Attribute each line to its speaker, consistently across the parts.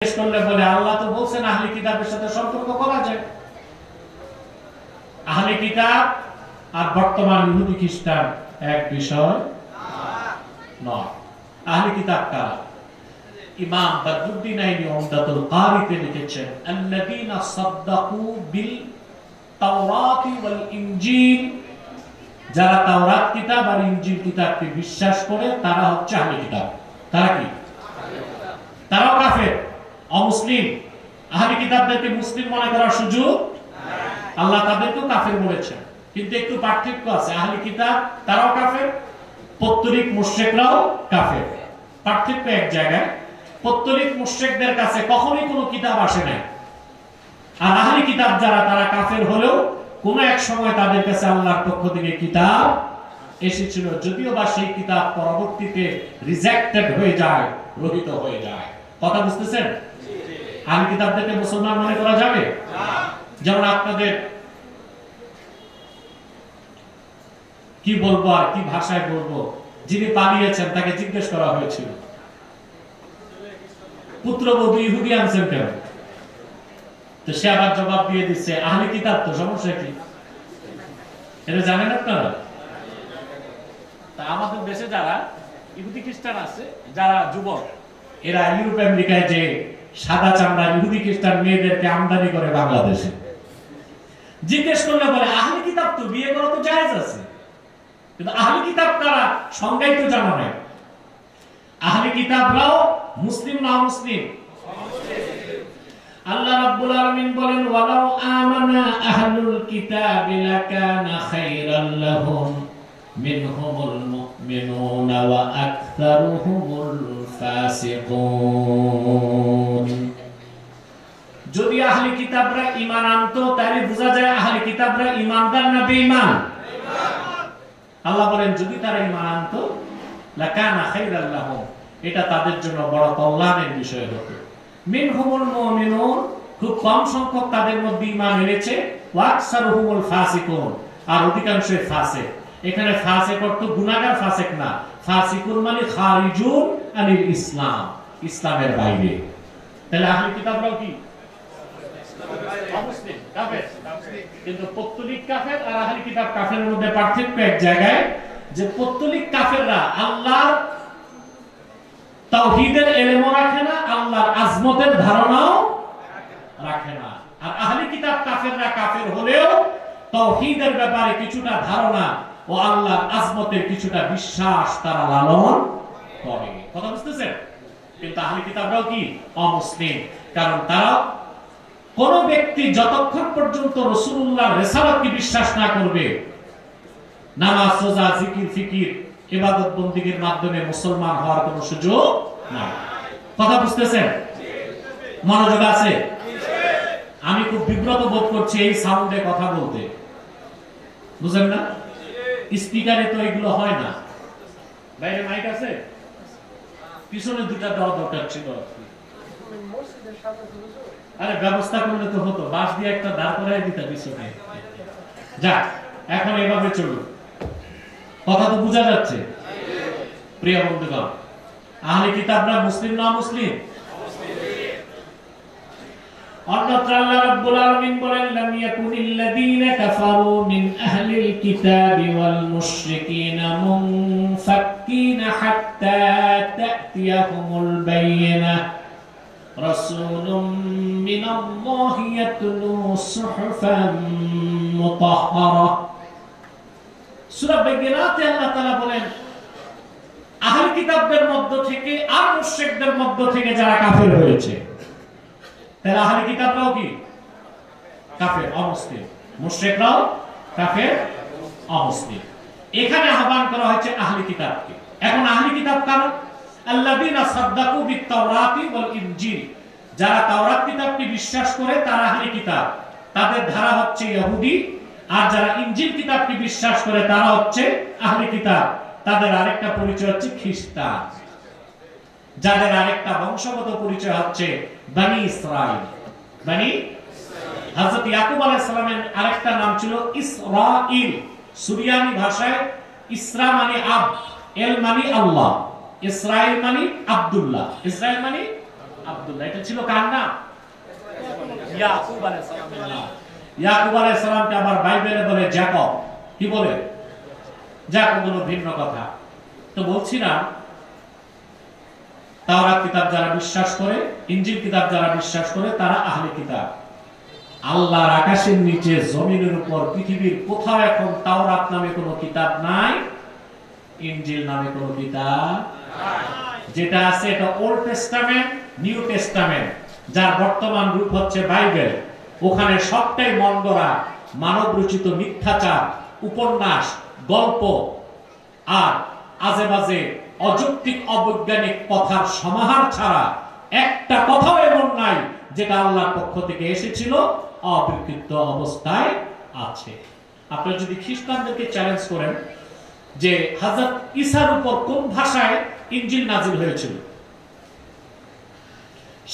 Speaker 1: বলে আল্লাহ তো বলছেন আহলে কিতাবের সাথে সম্পর্ক করা যায়। আহলে কিতাব আর বর্তমান ইহুদি খ্রিস্টান এক বিষয় নয়। আহলে কিতাব কারা? ইমাম বদরুদ্দিন আইনি উমদাতুল কারিতে লিখেছেন, আল্লাযীনা সাদ্দাকু বিল তাওরাতি ওয়াল ইনজিল, যারা তাওরাত কিতাব আর ইনজিল কিতাবকে বিশ্বাস করে তারা হচ্ছে আহলে কিতাব। তারা কি? তারাও কাফের, অমুসলিম। আহলে কিতাবদেরকে মুসলিম মনে করার সুযোগ আল্লাহ তাদেরকেও কাফের বলেছেন, কিন্তু একটু পার্থক্য আছে। আহলে কিতাব তারাও কাফের, পৌত্তলিক মুশরিকরাও কাফের। পার্থক্য এক জায়গায়, পৌত্তলিক মুশরিকদের কাছে কখনোই কোনো কিতাব আসে নাই, আর আহলে কিতাব যারা তারা কাফের হলেও কোনো এক সময় তাদের কাছে আল্লাহর পক্ষ থেকে কিতাব এসেছিল, যদিও বা সেই কিতাব পরবর্তীতে রিজেক্টেড হয়ে যায়, রহিত হয়ে যায়। কথা বুঝতেছেন? আহলে কিতাবদেরকে মুসলমান মনে করা যাবে না। যেমন আপনাদের কি বলবো আর কি ভাষায় বলবো, যিনি পালিয়েছেন তাকে জিজ্ঞেস করা হয়েছিল, পুত্রবধূ ইহুদি আনছেন কেন? তো সে আবার জবাব দিয়ে দিচ্ছে, আহলে কিতাব তো, সমস্যা কি? এটা জানেন আপনারা? তা আমাদের দেশে যারা ইহুদি খ্রিস্টান আছে, যারা যুবক, এরা ইউরোপ আমেরিকায় যে সাদা চামড়া ইহুদি খ্রিস্টান মেয়েদেরকে আমদানি করে বাংলাদেশে, জিজ্ঞেস করলে বলে আহলে কিতাব তো, বিয়ে করা তো জায়েজ আছে। কিন্তু আহলে কিতাব কারা সংজ্ঞাই তো জানা নাই। আহলে কিতাবরাও মুসলিম না মুসলিম? আল্লাহ রাব্বুল আলামিন বলেন, ওয়ালাউ আমানা আহলুল কিতাবি লাকানা খায়রান লাহুম মিনহুমুল মুমিনুনা ওয়া আকসারুহুমুল ফাসিকুন। যদি আহলে কিতাবরা ঈমান আনতো তাহলে বোঝা যায় আহলে কিতাবরা ঈমানদার না বেঈমান? আল্লাহ বলেন যদি তারা ঈমান আনতো লাকানা খায়রান লাহুম, এটা তাদের জন্য বড় কল্যাণের বিষয় হতো। মিনহুমুল মুমিনুন, খুব কম সংখ্যক তাদের মধ্যে ঈমান এনেছে, ওয়া আকসারুহুমুল ফাসিকুন, আর অধিকাংশই ফাসিক। এখানে ফাসিক অর্থ গুনাহগার ফাসিক না, ফাসিকুন মানে খারিজুন আনিল ইসলাম, ইসলামের বাইরে। তাহলে আহলে কিতাবরাও কি? অমুসলিম, কাফের। কিন্তু পৌত্তলিক কাফের আর আহলে কিতাব কাফেরের মধ্যে পার্থক্য এক জায়গায়, যে পৌত্তলিক কাফেররা আল্লাহর তাওহীদের ইলমও রাখে না, আল্লাহর আজমতের ধারণাও রাখে না। আর আহলে কিতাব কাফেররা কাফের হলেও তাওহীদের ব্যাপারে কিছুটা ধারণা ও আল্লাহর আজমতের কিছুটা বিশ্বাস তারা লালন করে। কথা বুঝতেছেন? কিন্তু আহলে কিতাবরাও কি? অমুসলিম। কারণ তারা কোন ব্যক্তি যতক্ষণ পর্যন্ত রাসূলুল্লাহর রিসালাতকে বিশ্বাস না করবে, নামাজ, রোজা, জিকির, ফিকির, ইবাদত বন্দেগীর মাধ্যমে মুসলমান হওয়ার কোনো সুযোগ নাই। কথা বুঝতেছেন? মনোযোগ আছে? আমি খুব বিব্রত বোধ করছি এই সাউন্ডে কথা বলতে, বুঝেন না? স্পিকারে তো এগুলো হয় না। বাইরে মাইক আছে, পিছনে দুটা দেওয়া দরকার ছিল। আরে ব্যবস্থা করলে তো হতো, বাঁশ দিয়ে একটা দাঁড় করাই দিতে পিছনে। যাক, এখন এভাবে চলুন। কথা তো বোঝা যাচ্ছে? প্রিয় বন্ধুগণ, আহলে কিতাবরা মুসলিম না মুসলিম? অন্যত্র আল্লাহ রাব্বুল আলামিন বলেন, লাম ইয়াকুনিল্লাযীনা কাফারু মিন আহলিল কিতাবি ওয়াল মুশরিকিনা মুনফাক্কিনা হাত্তা তা'তিয়াহুমুল বায়িনাহ রাসূলুম মিনাল্লাহি ইয়াতলু সুহুফান মুতাহহারা। সূরা বায়িনাতে আল্লাহ তাআলা বলেন, আহলে কিতাবদের মধ্য থেকে আর মুশরিকদের মধ্য থেকে যারা কাফের হয়েছে, তারা আহলে কিতাবরাও কি? কাফের, অমুসলিম। মুশরিকরাও কাফের, অমুসলিম। এখানে আহ্বান করা হয়েছে আহলে কিতাবকে। এখন আহলে কিতাব কারা? আল্লাযীনা সাদ্দাকু বিত তাওরাতি ওয়াল ইনজিল, যারা তাওরাত কিতাবকে বিশ্বাস করে তারা আহলে কিতাব, তাদের ধারা হচ্ছে ইহুদি। আর যারা ইনজিল কিতাবকে বিশ্বাস করে তারা হচ্ছে আহলে কিতাব, তাদের আরেকটা পরিচয় হচ্ছে খ্রিস্টান, যাদের আরেকটা বংশগত পরিচয় হচ্ছে বনি ইসরাইল। বনি হযরত ইয়াকুব আলাইহিস সালামের আরেকটা নাম ছিল ইসরাইল। সুরিয়ানি ভাষায় ইসরা মানে আব, এল মানে আল্লাহ, ইসরাইল মানে আব্দুল্লাহ, ইসরাইল মানে আব্দুল্লাহ। এটা ছিল কার নাম? ইয়াকুব আলাইহিস সালাম। ইয়াকুব আলাইহিস সালামকে আবার বাইবেলে বলে যাকব। কি বলে? যাকব হলো ভিন্ন কথা। তো বলছিলাম তাওরাত কিতাব যারা বিশ্বাস করে, ইনজিল কিতাব যারা বিশ্বাস করে, তারা আহলে কিতাব। আল্লাহর আকাশের নিচে জমিনের উপর পৃথিবীর কোথাও এখন তাওরাত নামে কোনো কিতাব নাই, ইনজিল নামে কোনো কিতাব নাই। যেটা আছে এটা ওল্ড টেস্টামেন্ট, নিউ টেস্টামেন্ট, যার বর্তমান রূপ হচ্ছে বাইবেল। ওখানে সবটাই মন্দরা, মানব রচিত মিথ্যাচার, উপন্যাস, গল্প আর আজেবাজে অযৌক্তিক অবৈজ্ঞানিক কথার সমাহার ছাড়া একটা কথাও এমন নাই যেটা আল্লাহর পক্ষ থেকে এসেছিল অবিকৃত অবস্থায় আছে। আপনি যদি খ্রিস্টানদেরকে চ্যালেঞ্জ করেন যে হযরত ঈসার উপর কোন ভাষায় ইনজিল নাজিল হয়েছিল,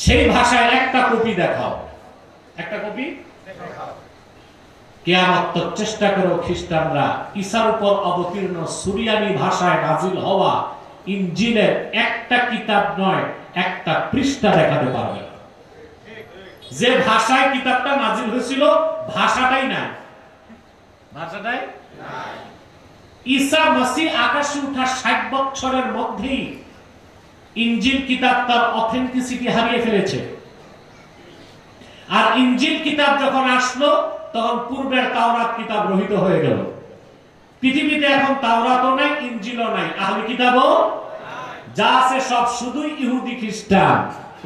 Speaker 1: সেই ভাষায় একটা কপি দেখাও, একটা কপি দেখাও। কিয়ামত তক চেষ্টা করো খ্রিস্টানরা ঈসার উপর অবতীর্ণ সুরিয়ানি ভাষায় নাজিল হওয়া ইনজিলের একটা কিতাব নয়, একটা পৃষ্ঠা দেখাতে পারবে না। যে ভাষায় কিতাবটা নাজিল হয়েছিল ভাষাটাই নাই, ভাষাটাই নাই। ঈসা মসিহ আকাশে ওঠার 60 বছরের মধ্যেই ইনজিল কিতাব তার অথেন্টিসিটি হারিয়ে ফেলেছে। আর ইনজিল কিতাব যখন আসলো তখন পূর্বের তাওরাত কিতাব রহিত হয়ে গেল। পৃথিবীতে এখন তাওরাতও নাই, ইনজিলও নাই, আহলে কিতাবও যা আছে সব শুধুই ইহুদি খ্রিস্টান।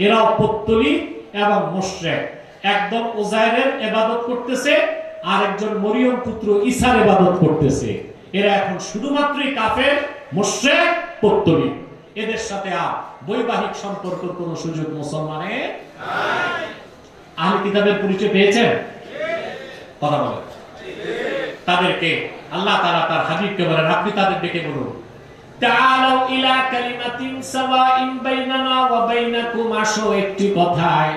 Speaker 1: এরাও পৌত্তলিক এবং মুশরিক। একদল উজাইরের ইবাদত করতেছে, আরেকজন মরিয়ম পুত্র ঈসার ইবাদত করতেছে। এরা এখন শুধুমাত্রই কাফের, মুশরিক, পৌত্তলিক। এদের সাথে আর বৈবাহিক সম্পর্কের কোনো সুযোগ মুসলমানের নাই। আহলে কিতাবের পরিচয় পেয়েছেন? কথা বলেন। তাদেরকে আল্লাহ তাআলা তার হাবিবকে বলেন, আপনি তাদের ডেকে বলুন, তাআলাউ ইলা কালিমাতিন সাওয়াইন বাইনানা ওয়া বাইনাকুম, আসো একটি কথায়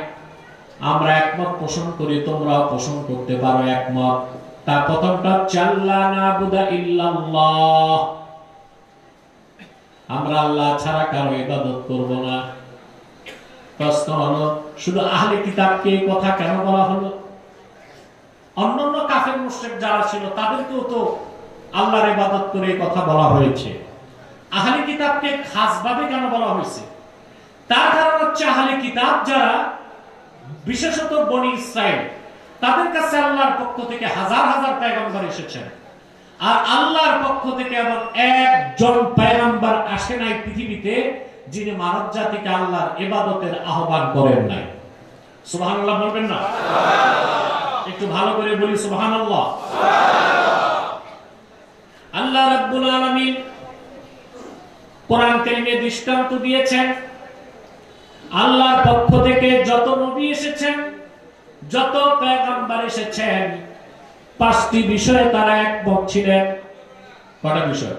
Speaker 1: আমরা একমত পোষণ করি, তোমরাও পোষণ করতে পারো একমত। তার প্রথমটা চাল্লা নাবুদা ইল্লাল্লাহ, আমরা আল্লাহ ছাড়া কারো ইবাদত করব না। প্রশ্ন হলো, শুধু আহলে কিতাবকে এই কথা কেন বলা হলো? অন্যান্য কাফের মুশরিক যারা ছিল তাদেরকেও তো আল্লাহর ইবাদত করে এই কথা বলা হয়েছে। আহলে কিতাবকে খাসভাবে কেন বলা হয়েছে? তার কারণ হচ্ছে আহলে কিতাব যারা, বিশেষত বনি ইসরাইল, তাদের কাছে আল্লাহর পক্ষ থেকে হাজার হাজার পয়গম্বর এসেছেন। আর আল্লাহর পক্ষ থেকে এমন একজন পয়গম্বর আসে নাই পৃথিবীতে যিনি মানব জাতিকে আল্লাহর ইবাদতের আহ্বান করেন নাই। সুবহানাল্লাহ বলবেন না? একটু ভালো করে বলি সুবহানাল্লাহ। আল্লাহ রাব্বুল আলামিন কোরআন কারীমে দৃষ্টান্ত দিয়েছেন, আল্লাহর পক্ষ থেকে যত নবী এসেছেন, যত পয়গম্বর এসেছেন, 5টি বিষয়ে তারা একমত ছিলেন। কয়টা বিষয়?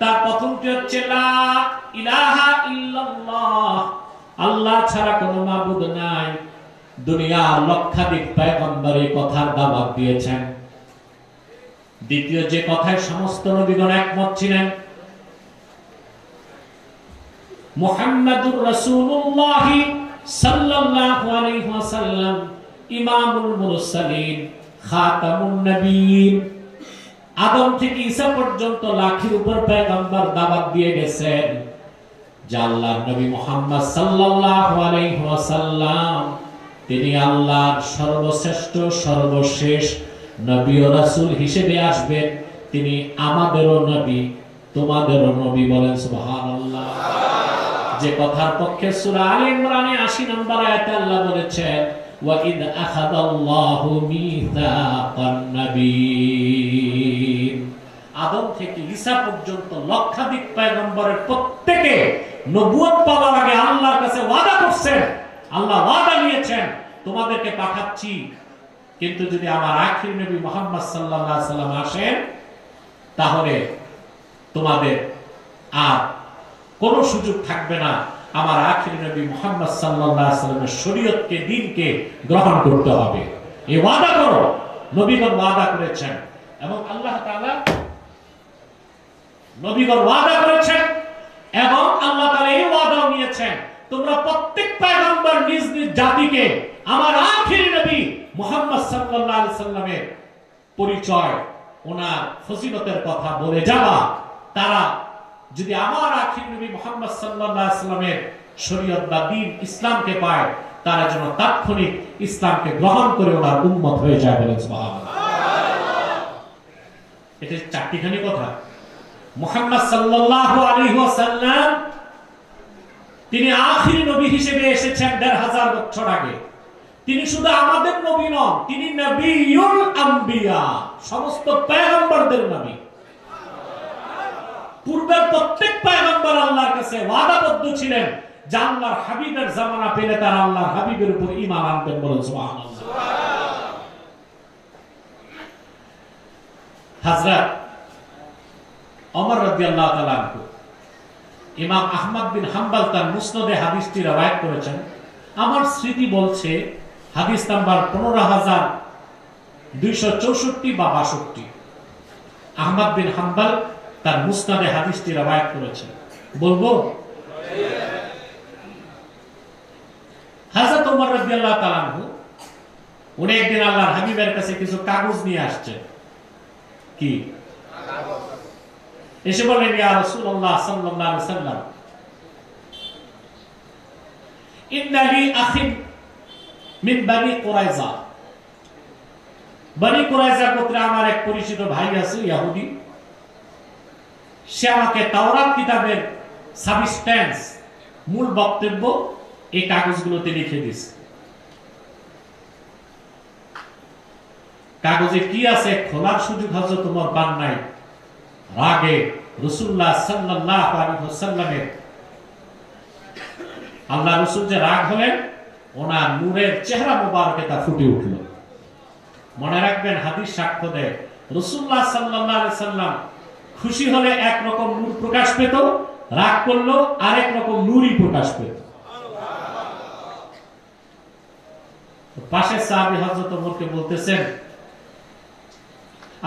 Speaker 1: তার প্রথমটি হচ্ছে লা ইলাহা ইল্লাল্লাহ, আল্লাহ ছাড়া কোনো মাবুদ নাই। দুনিয়ার লক্ষাধিক পয়গম্বর এই কথার দাওয়াত দিয়েছেন। দ্বিতীয় যে কথায় সমস্ত নবীগণ একমত ছিলেন, মুহাম্মাদুর রাসূলুল্লাহ সাল্লাল্লাহু আলাইহি ওয়াসাল্লাম ইমামুল মুরসালিন, খাতামুন নবীন। আদম থেকে ঈসা পর্যন্ত লাখের উপর পয়গম্বর দাওয়াত দিয়ে গেছেন যে আল্লাহর নবী মুহাম্মদ সাল্লাল্লাহু আলাইহি ওয়াসাল্লাম তিনি আল্লাহর সর্বশ্রেষ্ঠ সর্বশেষ নবী ও রাসূল হিসেবে আসবেন। তিনি আমাদেরও নবী, তোমাদেরও নবী। বলেন সুবহানাল্লাহ। যে কথার পক্ষে সূরা আলে ইমরানে 80 নম্বর আয়াতে আল্লাহ বলেছেন, ওয়া ইদ আখাযাল্লাহু মিসাকান নবীন। আদম থেকে ঈসা পর্যন্ত লক্ষাধিক পয়গম্বরের প্রত্যেকে নবুয়ত পাওয়ার আগে আল্লাহর কাছে ওয়াদা করছেন, আল্লাহ ওয়াদা নিয়েছেন তোমাদেরকে পাঠাচ্ছি, কিন্তু যদি আমার আখির নবী মুহাম্মদ সাল্লাল্লাহু আলাইহি সাল্লাম আসেন তাহলে তোমাদের আর কোনো সুযোগ থাকবে না আমার আখির নবী মুহাম্মদ সাল্লাল্লাহু আলাইহি সাল্লামের শরীয়তকে, দ্বীনকে গ্রহণ করতে হবে। এই ওয়াদা করো, নবীগণ ওয়াদা করেছেন এবং আল্লাহ তাআলা নবীগণ ওয়াদা করেছেন এবং আল্লাহ তাআলা এই ওয়াদাও নিয়েছেন তোমরা প্রত্যেক পয়গম্বর নিজ নিজ জাতিকে আমার আখিরি নবী মুহাম্মদ সাল্লাল্লাহু আলাইহি সাল্লামের পরিচয়, ওনার ফজিলতের কথা বলে যাবা। তারা যদি আমার আখিরি নবী মুহাম্মদ সাল্লাল্লাহু আলাইহি সাল্লামের শরীয়ত বা দ্বীন ইসলামকে পায়, তারা যেন তাৎক্ষণিক ইসলামকে গ্রহণ করে ওনার উম্মত হয়ে যায়। বলেন সুবহানাল্লাহ। এটা চারটিখানি কথা। মুহাম্মদ সাল্লাল্লাহু আলাইহি ওয়াসাল্লাম তিনি আখিরি নবী হিসেবে এসেছেন ১৫০০ বছর আগে। তিনি শুধু আমাদের নবী নন, তিনি নবিয়ুল আম্বিয়া, সমস্ত পয়গম্বরদের নবী। পূর্বের প্রত্যেক পয়গম্বর আল্লাহর কাছে ওয়াদাবদ্ধ ছিলেন যে আল্লাহর হাবিবের জামানা পেলে তারা আল্লাহর হাবিবের উপর ঈমান আনবেন। বলেন সুবহানাল্লাহ। হযরত ওমর রাদিয়াল্লাহু তাআলা আনহু, ইমাম আহমদ বিন হাম্বল তার মুসনাদে হাদিসটি রওয়ায়াত করেছেন। আমার স্মৃতি বলছে হাদিস নাম্বার ১৫,২৬৪ বা ৬২। আহমদ বিন হাম্বল তার মুসনাদে হাদিসটি রওয়ায়াত করেছেন। বলবো? হযরত ওমর রাদিয়াল্লাহু তাআলা আনহু উনি একদিন আল্লাহর হাবিবের কাছে কিছু কাগজ নিয়ে আসছেন। কি এসে বলেন, ইয়া রাসূলুল্লাহ সাল্লাল্লাহু আলাইহি ওয়াসাল্লাম, ইন্না লি আখিন মিন বানি কুরাইজা। বানি কুরাইজা গোত্রে আমার এক পরিচিত ভাই আছে, ইহুদি। সে আমাকে তাওরাত কিতাবের সাবস্টেন্স, মূল বক্তব্য এই কাগজগুলোতে লিখে দিয়েছে। কাগজে কি আছে খোলার সুযোগ হযরত ওমর পান নাই। রাগে রাসূলুল্লাহ সাল্লাল্লাহু আলাইহি ওয়াসাল্লামের, আল্লাহ রাসূল যে রাগ হলেন, ওনার নূরের চেহারা মোবারকে তা ফুটে উঠল। মনে রাখবেন, হাদিস সাক্ষ্য দেয় রাসূলুল্লাহ সাল্লাল্লাহু আলাইহি সাল্লাম খুশি হলে এক রকম নূর প্রকাশ পেত, রাগ করলো আরেক রকম নূরই প্রকাশ পেত। পাশে সাহাবী হযরত ওমরকে বলতেছেন,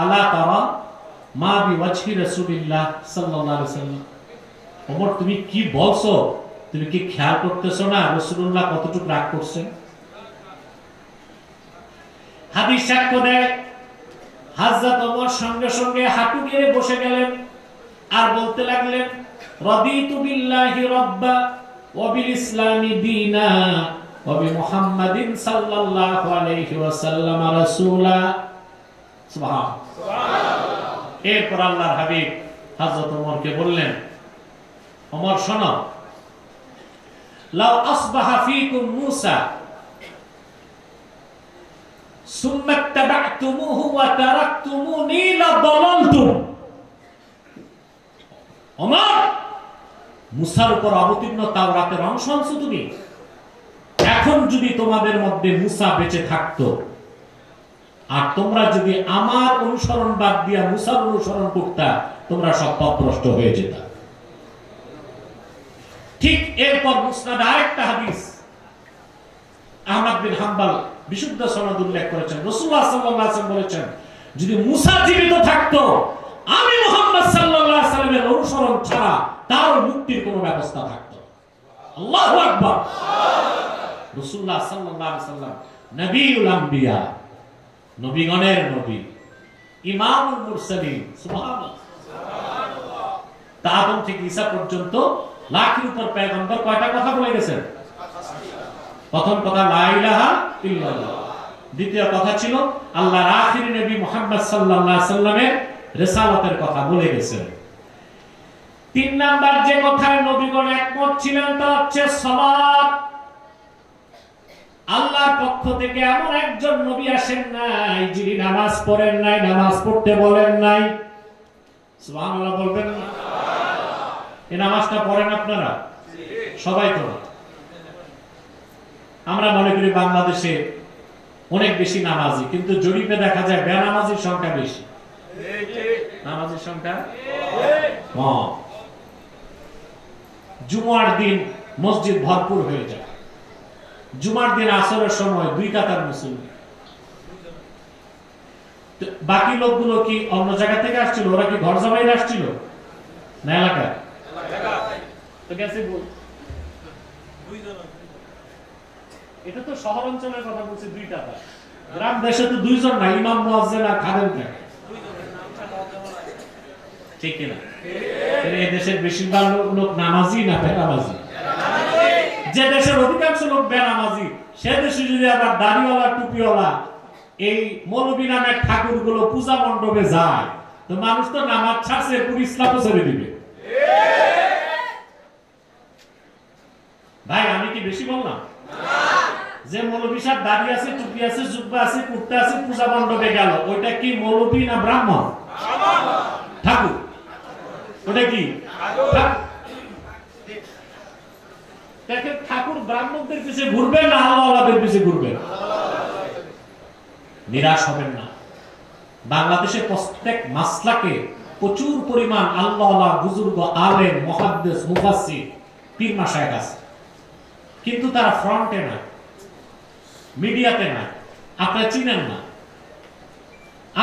Speaker 1: আলা তারা মা বিওয়াজহি রাসূলিল্লাহ সাল্লাল্লাহু আলাইহি ওয়াসাল্লাম। ওমর, তুমি কি বলছো? তুমি কি খেয়াল করতেছো না রাসূলুল্লাহ কতটুকু রাগ করছেন? হাদিস সাক্ষ্য দেয় হযরত ওমর সঙ্গে সঙ্গে হাঁটু গেড়ে বসে গেলেন আর বলতে লাগলেন, রাদিতু বিল্লাহি রাব্বা ওয়া বিল ইসলামি দীনা ওয়া বি মুহাম্মাদিন সাল্লাল্লাহু আলাইহি ওয়াসাল্লাম রাসূলা। সুবহানাল্লাহ। এরপর আল্লাহর হাবিব হযরত ওমরকে বললেন, ওমর শোনো, লাউ আসবাহা ফীকুম মূসা সুম্মা ইত্তাবা'তুমুহু ওয়া তারাকতুমুনি লাদালালতুম। ওমর, মূসার উপর অবতীর্ণ তাওরাতের অংশ আনছো তুমি। এখন যদি তোমাদের মধ্যে মূসা বেঁচে থাকতো আর তোমরা যদি আমার অনুসরণ বাদ দিয়া মূসার অনুসরণ করতা, তোমরা সব পথভ্রষ্ট হয়ে যেতা। ঠিক এরপর মুসনাদে আরেকটা হাদিস আহমদ বিন হাম্বল বিশুদ্ধ সনদ উল্লেখ করেছেন। রাসূলুল্লাহ সাল্লাল্লাহু আলাইহি ওয়াসাল্লাম বলেছেন, যদি মূসা জীবিত থাকতো, আমি মুহাম্মদ সাল্লাল্লাহু আলাইহি ওয়াসাল্লামের অনুসরণ ছাড়া তার মুক্তির কোনো ব্যবস্থা থাকতো। আল্লাহু আকবার। রাসূলুল্লাহ সাল্লাল্লাহু আলাইহি ওয়াসাল্লাম নবিউল আম্বিয়া, নবীগণের নবী, ইমামুল মুরসালিন। সুবহানাল্লাহ। তা আদম থেকে ঈসা পর্যন্ত লাখের উপর পয়গম্বর কয়টা কথা বলে গেছেন? প্রথম কথা লা ইলাহা ইল্লাল্লাহ, দ্বিতীয় কথা ছিল আল্লাহর আখিরি নবী মুহাম্মদ সাল্লাল্লাহু আলাইহি ওয়াসাল্লামের রিসালাতের কথা বলে গেছেন। তিন নাম্বার যে কথায় নবীগণ একমত ছিলেন তা হচ্ছে সালাত। আল্লাহর পক্ষ থেকে এমন একজন নবী আসেন নাই যিনি নামাজ পড়েন নাই, নামাজ পড়তে বলেন নাই। সুবহানাল্লাহ বলবেন না? এই নামাজটা পড়েন আপনারা সবাই? তো আমরা মনে করি বাংলাদেশে অনেক বেশি নামাজি, কিন্তু জরিপে দেখা যায় বেনামাজির সংখ্যা বেশি। নামাজির সংখ্যা কম। জুমার দিন মসজিদ ভরপুর হয়ে যায়। জুমার দিন আসরের সময় 2 কাতার মুসল্লি। বাকি লোকগুলো কি অন্য জায়গা থেকে আসছিল? ওরা কি ঘর জমাই আসছিল না এলাকায়? তো গেছে বল 2 এটা তো শহর অঞ্চলের কথা বলছি, 2 টাকা। গ্রাম দেশে তো 2 জন না, ইমাম মুয়াজ্জিন আর খাদেম থাকে, ঠিক কিনা? এই দেশের বেশিরভাগ লোক নামাজি না বেনামাজি? যে দেশের অধিকাংশ লোক বেনামাজি, সে দেশে যদি আবার দাড়িওয়ালা টুপিওয়ালা এই মৌলবী নামের ঠাকুরগুলো পূজা মণ্ডপে যায়, তো মানুষ তো নামাজ ছাড়ছে, পুরো ইসলামও ছেড়ে দিবে। ভাই আমি কি বেশি বললাম? যে মৌলবী সাহেব দাড়ি আছে, টুপি আছে, জুব্বা আছে, কুর্তা আছে, পূজা মণ্ডপে গেল, ওইটা কি মৌলবী না ব্রাহ্মণ? ঠাকুর। ওটা কি ঠাকুর? ব্রাহ্মণদের পিছে ঘুরবেন না আল্লাহওয়ালাদের পিছে ঘুরবেন? নিরাশ হবেন না। বাংলাদেশের প্রত্যেক মাসলাকে প্রচুর পরিমাণ আল্লাহওয়ালা বুজুর্গ, আলেম, মুহাদ্দিস, মুফাসসির, পীর মাশায়েখ আছে, কিন্তু তারা ফ্রন্টে না, মিডিয়াতে না, আপনারা চিনেন না।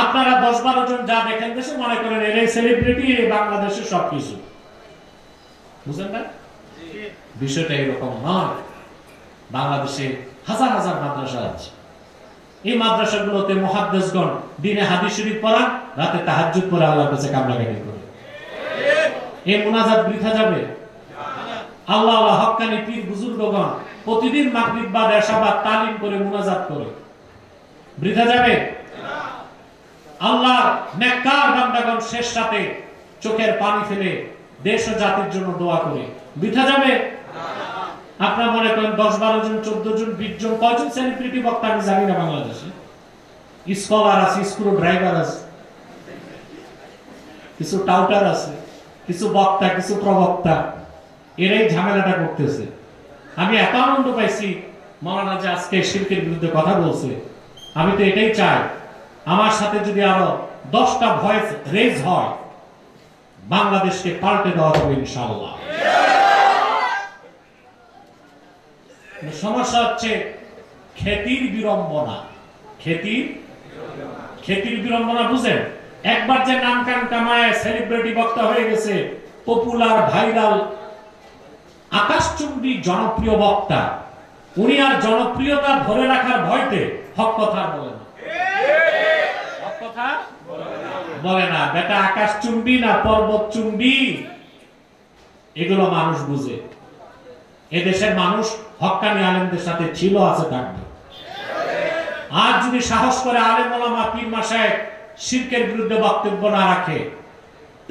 Speaker 1: আপনারা 10-12 জন যা দেখেন দেশে মনে করেন এরাই সেলিব্রিটি, বাংলাদেশের সবকিছু, বুঝেন না? বিষয়টা এরকম নয়। বাংলাদেশে হাজার হাজার মাদ্রাসা আছে। এই মাদ্রাসাগুলোতে মুহাদ্দিসগণ দিনে হাদিস শরীফ পড়ান, রাতে তাহাজ্জুদ পড়ে আল্লাহর কাছে কামনাকামী করে। এই মুনাজাত বৃথা যাবে? আল্লাহ হক্কানি পীর বুজুর্গগণ প্রতিদিন মাগরিব বাদ এশা বাদ তালিম করে মুনাজাত করে, বৃথা যাবে? আল্লাহর নেককার বান্দাগণ শেষ রাতে চোখের পানি ফেলে দেশ ও জাতির জন্য দোয়া করে, বৃথা যাবে? আপনারা মনে করেন 10-12 জন, 14 জন, 20 জন, কয়জন সেলিব্রিটি বক্তা আমি জানি না বাংলাদেশে। স্কলার আছে, স্ক্রু ড্রাইভার আছে, কিছু টাউটার আছে, কিছু বক্তা, কিছু প্রবক্তা, এরাই ঝামেলাটা করতেছে। আমি এত আনন্দ পাইছি মাওলানা যে আজকে শিরকের বিরুদ্ধে কথা বলছে। আমি তো এটাই চাই, আমার সাথে যদি আরো 10টা ভয়েস রেজ হয়, বাংলাদেশকে পাল্টে দেওয়া হবে ইনশাআল্লাহ। সমস্যা হচ্ছে খ্যাতির বিড়ম্বনা। খ্যাতির বিড়ম্বনা বুঝেন? একবার যে নাম কান কামায় সেলিব্রিটি বক্তা হয়ে গেছে, পপুলার, ভাইরাল, আকাশচুম্বী জনপ্রিয় বক্তা, উনি আর জনপ্রিয়তা ধরে রাখার ভয়তে হক কথা বলে না। হক কথা বলে না। বেটা আকাশচুম্বী না পর্বতচুম্বী, এগুলো মানুষ বুঝে। এদেশের মানুষ হক্কানি আলেমদের সাথে ছিল, আছে, থাকবে। আর যদি সাহস করে আলেম ওলামা, পীর মাশায়েখ শিরকের বিরুদ্ধে বক্তব্য না রাখে,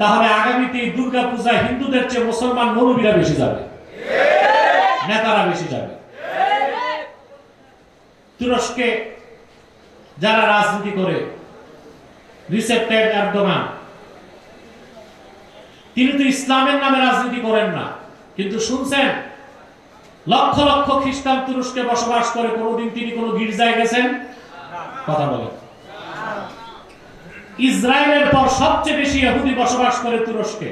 Speaker 1: তাহলে আগামীতে দুর্গা পূজায় হিন্দুদের চেয়ে মুসলমান মৌলবীরা বেশি যাবে, নেতারা বেশি যাবে। তুরস্কে যারা রাজনীতি করে, রিসেপ তাইয়িপ এরদোগান, তিনি তো ইসলামের নামে রাজনীতি করেন না, কিন্তু শুনছেন লক্ষ লক্ষ খ্রিস্টান তুরস্কে বসবাস করে, কোনদিন তিনি কোন গির্জায় গেছেন? কথা বলেন। ইসরায়েলের পর সবচেয়ে বেশি ইহুদি বসবাস করে তুরস্কে।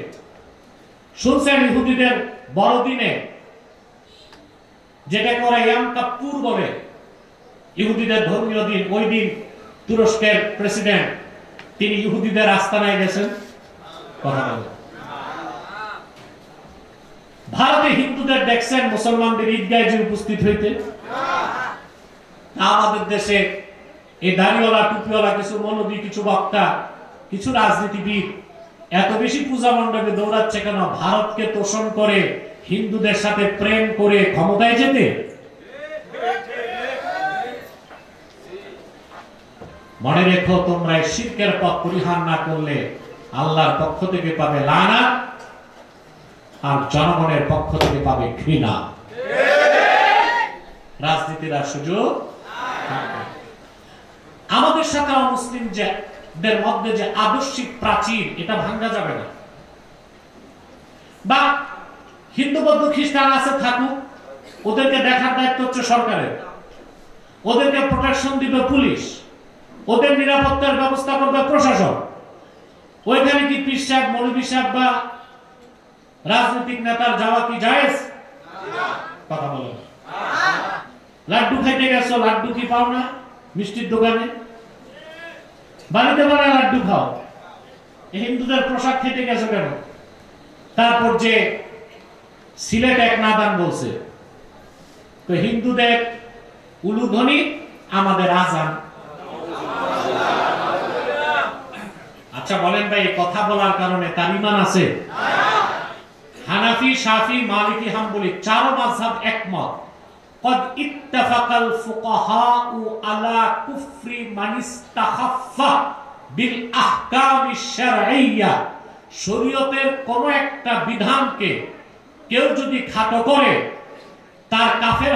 Speaker 1: শুনছেন ইহুদিদের বড়দিনে যেটা করে ইয়াম কাপ্পুর বলে, ইহুদিদের ধর্মীয় দিন, ওই দিন তুরস্কের প্রেসিডেন্ট তিনি ইহুদিদের আস্তানায় গেছেন? কথা বলেন। ভারতে হিন্দুদের দেখছেন মুসলমানদের ঈদগাহে যে উপস্থিত হইতে? আমাদের দেশে এই দাড়িওয়ালা, টুপিওয়ালা কিছু মৌলবী, কিছু বক্তা, কিছু রাজনীতিবিদ এত বেশি পূজা মণ্ডপে দৌড়াচ্ছে কেন? ভারতকে তোষণ করে, হিন্দুদের সাথে প্রেম করে ক্ষমতায় যেতে। মনে রেখো, তোমরা শিরকের পথ পরিহার না করলে আল্লাহর পক্ষ থেকে পাবে লানাত, আর জনগণের পক্ষ থেকে পাবে ঘৃণা। রাজনীতির আর সুযোগ। আমাদের সাথে মুসলিমদের মধ্যে যে আদর্শিক প্রাচীর, এটা ভাঙা যাবে না। বা হিন্দু, বৌদ্ধ, খ্রিস্টান আছে, থাকুক, ওদেরকে দেখার দায়িত্ব হচ্ছে সরকারের। ওদেরকে প্রোটেকশন দিবে পুলিশ, ওদের নিরাপত্তার ব্যবস্থা করবে প্রশাসন। ওইখানে কি পীর সাহেব, মৌলভী সাহেব বা রাজনৈতিক নেতার যাওয়া কি জায়েজ? কথা বলেন। লাড্ডু খাইতে গেছো, লাড্ডু কি পাও না মিষ্টির দোকানে? বাড়িতে বানায় লাড্ডু খাও। হিন্দুদের প্রসাদ খেতে গেছো কেন? তারপর যে সিলেট এক নাদান বলছে, তো হিন্দুদের উলুধ্বনি আমাদের আজান। আচ্ছা বলেন ভাই, কথা বলার কারণে তার ঈমান আছে? হানাফি, শাফি, মালিকি, হাম্বলি চার মাযহাব একমত। قد اتفق الفقهاء على كفر من استخف بالاحكام الشرعيه। শরীয়তের কোন একটা বিধানকে কেউ যদি খাটো করে তার কাফের